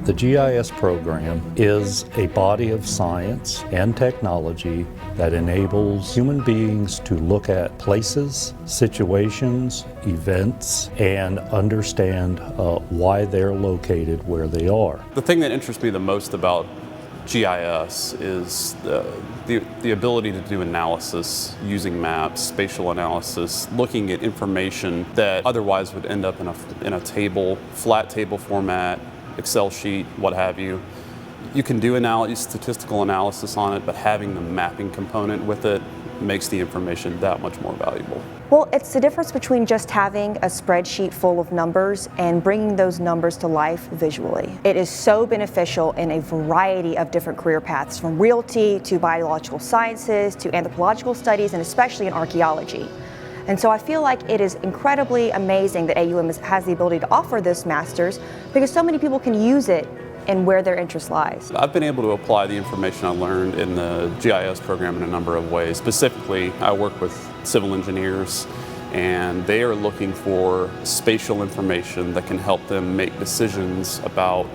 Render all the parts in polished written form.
The GIS program is a body of science and technology that enables human beings to look at places, situations, events, and understand why they're located where they are. The thing that interests me the most about GIS is the ability to do analysis using maps, spatial analysis, looking at information that otherwise would end up in a table, flat table format, Excel sheet, what have you. You can do statistical analysis on it, but having the mapping component with it makes the information that much more valuable. Well, it's the difference between just having a spreadsheet full of numbers and bringing those numbers to life visually. It is so beneficial in a variety of different career paths, from realty to biological sciences to anthropological studies, and especially in archaeology. And so I feel like it is incredibly amazing that AUM has the ability to offer this master's, because so many people can use it and where their interest lies. I've been able to apply the information I learned in the GIS program in a number of ways. Specifically, I work with civil engineers, and they are looking for spatial information that can help them make decisions about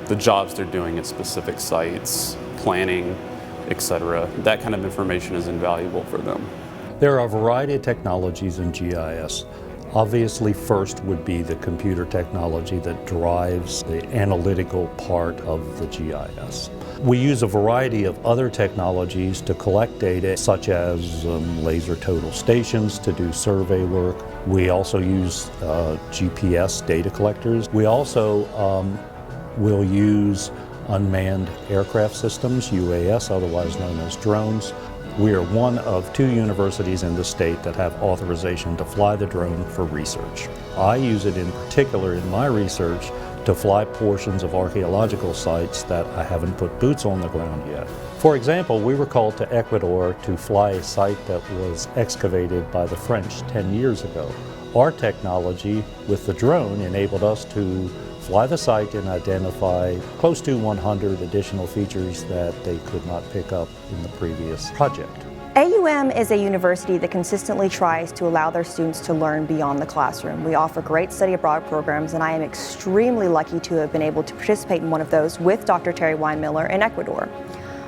the jobs they're doing at specific sites, planning, etc. That kind of information is invaluable for them. There are a variety of technologies in GIS. Obviously, first would be the computer technology that drives the analytical part of the GIS. We use a variety of other technologies to collect data, such as laser total stations to do survey work. We also use GPS data collectors. We also will use unmanned aircraft systems, UAS, otherwise known as drones. We are one of 2 universities in the state that have authorization to fly the drone for research. I use it in particular in my research to fly portions of archaeological sites that I haven't put boots on the ground yet. For example, we were called to Ecuador to fly a site that was excavated by the French 10 years ago. Our technology with the drone enabled us to fly the site and identify close to 100 additional features that they could not pick up in the previous project. AUM is a university that consistently tries to allow their students to learn beyond the classroom. We offer great study abroad programs, and I am extremely lucky to have been able to participate in one of those with Dr. Terry Weinmiller in Ecuador.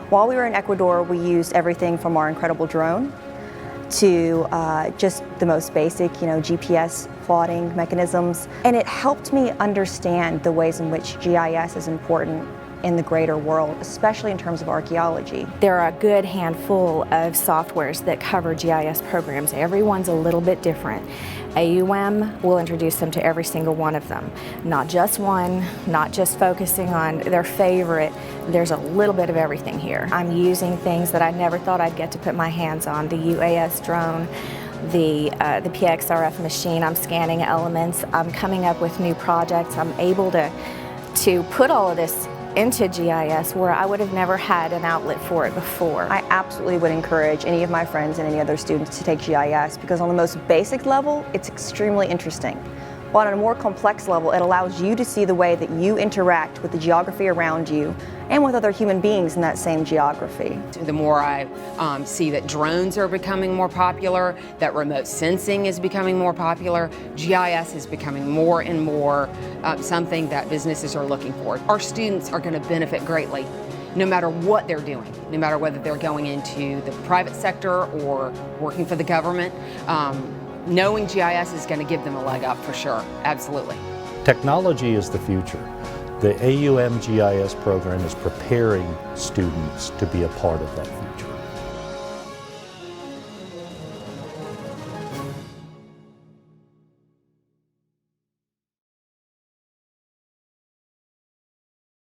While we were in Ecuador, we used everything from our incredible drone to just the most basic, GPS plotting mechanisms. And it helped me understand the ways in which GIS is important in the greater world, especially in terms of archaeology. There are a good handful of softwares that cover GIS programs. Everyone's a little bit different. AUM will introduce them to every single one of them. Not just one, not just focusing on their favorite. There's a little bit of everything here. I'm using things that I never thought I'd get to put my hands on. The UAS drone, the PXRF machine. I'm scanning elements. I'm coming up with new projects. I'm able to put all of this into GIS where I would have never had an outlet for it before. I absolutely would encourage any of my friends and any other students to take GIS, because on the most basic level, it's extremely interesting. But on a more complex level, it allows you to see the way that you interact with the geography around you and with other human beings in that same geography. The more I see that drones are becoming more popular, that remote sensing is becoming more popular, GIS is becoming more and more something that businesses are looking for. Our students are going to benefit greatly no matter what they're doing, no matter whether they're going into the private sector or working for the government. Knowing GIS is going to give them a leg up for sure, absolutely. Technology is the future. The AUM GIS program is preparing students to be a part of that future.